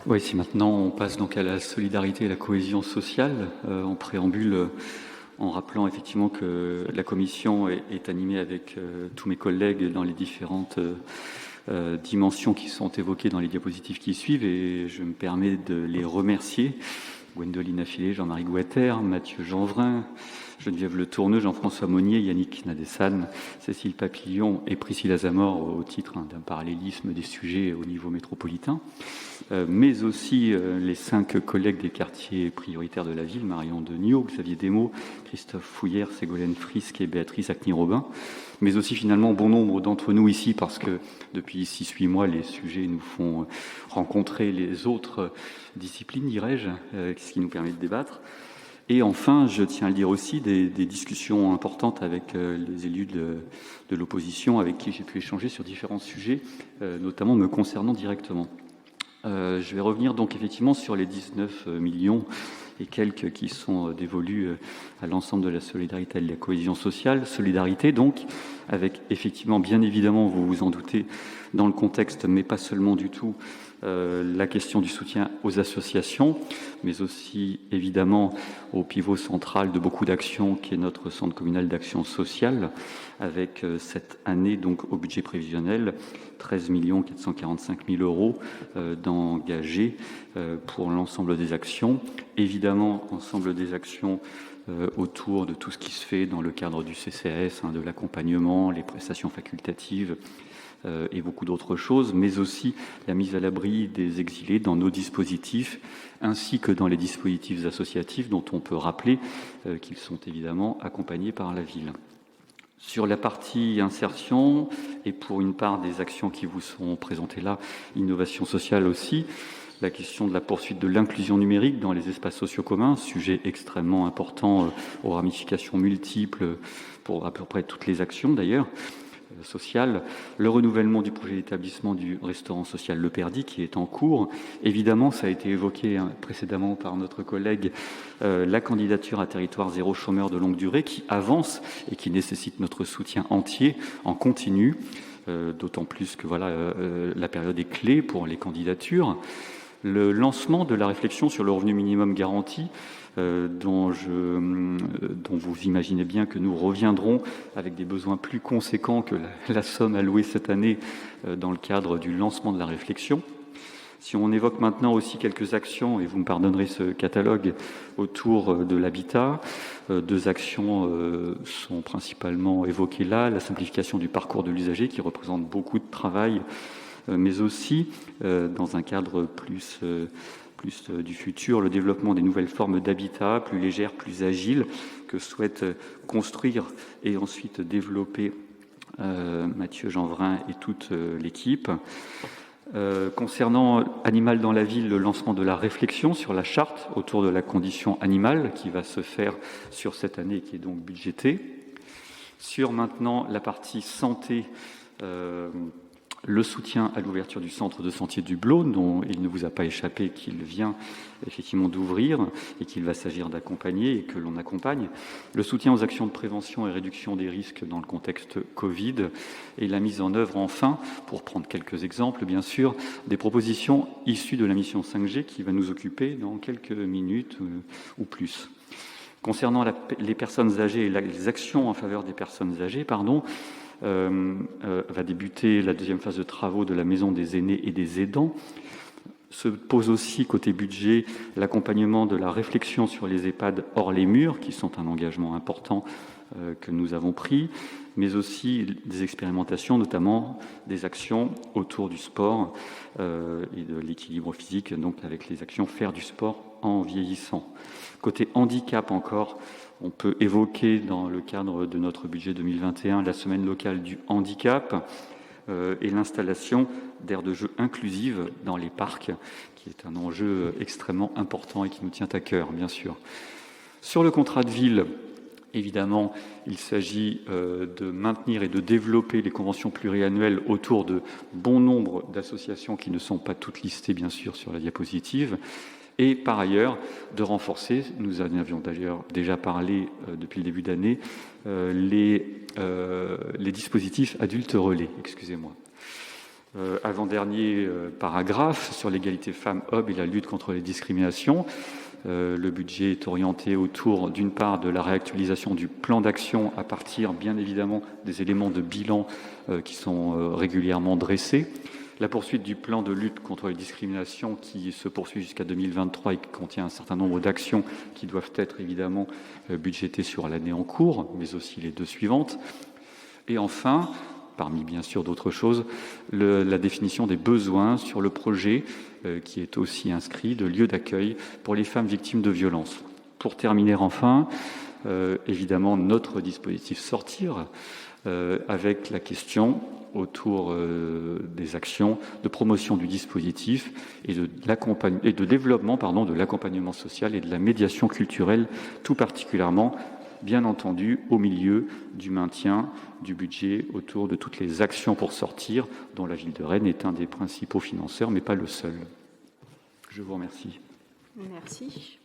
Oui, si maintenant on passe donc à la solidarité et la cohésion sociale, en préambule, en rappelant effectivement que la commission est animée avec tous mes collègues dans les différentes dimensions qui sont évoquées dans les diapositives qui suivent, et je me permets de les remercier. Gwendoline Affilé, Jean-Marie Gouater, Mathieu Janvrin, Geneviève Le Tourneux, Jean-François Monnier, Yannick Nadessan, Cécile Papillon et Priscilla Zamor au titre d'un parallélisme des sujets au niveau métropolitain, mais aussi les 5 collègues des quartiers prioritaires de la ville, Marion Deniau, Xavier Desmaux, Christophe Fouillère, Ségolène Frisk et Béatrice Acny-Robin, mais aussi finalement bon nombre d'entre nous ici, parce que depuis 6-8 mois, les sujets nous font rencontrer les autres disciplines, dirais-je, ce qui nous permet de débattre. Et enfin, je tiens à le dire aussi, des discussions importantes avec les élus de l'opposition, avec qui j'ai pu échanger sur différents sujets, notamment me concernant directement. Je vais revenir donc effectivement sur les 19 millions et quelques qui sont dévolus à l'ensemble de la solidarité et de la cohésion sociale. Solidarité donc, avec effectivement, bien évidemment, vous vous en doutez, dans le contexte, mais pas seulement du tout, la question du soutien aux associations, mais aussi évidemment au pivot central de beaucoup d'actions qui est notre centre communal d'action sociale, avec cette année donc au budget prévisionnel 13 445 000 euros d'engagés pour l'ensemble des actions. Évidemment, ensemble des actions autour de tout ce qui se fait dans le cadre du CCAS, de l'accompagnement, les prestations facultatives, et beaucoup d'autres choses, mais aussi la mise à l'abri des exilés dans nos dispositifs, ainsi que dans les dispositifs associatifs dont on peut rappeler qu'ils sont évidemment accompagnés par la ville. Sur la partie insertion, et pour une part des actions qui vous sont présentées là, innovation sociale aussi, la question de la poursuite de l'inclusion numérique dans les espaces sociaux communs, sujet extrêmement important aux ramifications multiples pour à peu près toutes les actions d'ailleurs, social, le renouvellement du projet d'établissement du restaurant social Le Perdi qui est en cours. Évidemment, ça a été évoqué précédemment par notre collègue, la candidature à territoire zéro chômeur de longue durée qui avance et qui nécessite notre soutien entier en continu, d'autant plus que voilà, la période est clé pour les candidatures. Le lancement de la réflexion sur le revenu minimum garanti, dont vous imaginez bien que nous reviendrons avec des besoins plus conséquents que la somme allouée cette année dans le cadre du lancement de la réflexion. Si on évoque maintenant aussi quelques actions, et vous me pardonnerez ce catalogue, autour de l'habitat, 2 actions sont principalement évoquées là, la simplification du parcours de l'usager qui représente beaucoup de travail, mais aussi, dans un cadre plus du futur, le développement des nouvelles formes d'habitat, plus légères, plus agiles, que souhaite construire et ensuite développer Mathieu Janvrin et toute l'équipe. Concernant Animal dans la ville, le lancement de la réflexion sur la charte autour de la condition animale qui va se faire sur cette année et qui est donc budgétée. Sur maintenant la partie santé, le soutien à l'ouverture du centre de santé du Blône, dont il ne vous a pas échappé qu'il vient effectivement d'ouvrir et qu'il va s'agir d'accompagner et que l'on accompagne, le soutien aux actions de prévention et réduction des risques dans le contexte Covid et la mise en œuvre enfin, pour prendre quelques exemples bien sûr, des propositions issues de la mission 5G qui va nous occuper dans quelques minutes ou plus. Concernant les personnes âgées et les actions en faveur des personnes âgées, va débuter la 2e phase de travaux de la maison des aînés et des aidants. Se pose aussi, côté budget, l'accompagnement de la réflexion sur les EHPAD hors les murs, qui sont un engagement important que nous avons pris, mais aussi des expérimentations, notamment des actions autour du sport et de l'équilibre physique, donc avec les actions faire du sport en vieillissant. Côté handicap encore, on peut évoquer dans le cadre de notre budget 2021 la semaine locale du handicap et l'installation d'aires de jeu inclusives dans les parcs, qui est un enjeu extrêmement important et qui nous tient à cœur, bien sûr. Sur le contrat de ville, évidemment, il s'agit de maintenir et de développer les conventions pluriannuelles autour de bon nombre d'associations qui ne sont pas toutes listées, bien sûr, sur la diapositive. Et par ailleurs, de renforcer, nous en avions d'ailleurs déjà parlé depuis le début d'année, les dispositifs adultes relais, excusez-moi. Avant-dernier paragraphe sur l'égalité femmes-hommes et la lutte contre les discriminations. Le budget est orienté autour, d'une part, de la réactualisation du plan d'action à partir, bien évidemment, des éléments de bilan qui sont régulièrement dressés. La poursuite du plan de lutte contre les discriminations qui se poursuit jusqu'à 2023 et qui contient un certain nombre d'actions qui doivent être évidemment budgétées sur l'année en cours, mais aussi les 2 suivantes. Et enfin, parmi bien sûr d'autres choses, la définition des besoins sur le projet qui est aussi inscrit de lieu d'accueil pour les femmes victimes de violences. Pour terminer enfin, évidemment notre dispositif Sortir, avec la question autour des actions de promotion du dispositif et de développement de l'accompagnement social et de la médiation culturelle, tout particulièrement, bien entendu, au milieu du maintien du budget autour de toutes les actions pour sortir, dont la ville de Rennes est un des principaux financeurs, mais pas le seul. Je vous remercie. Merci.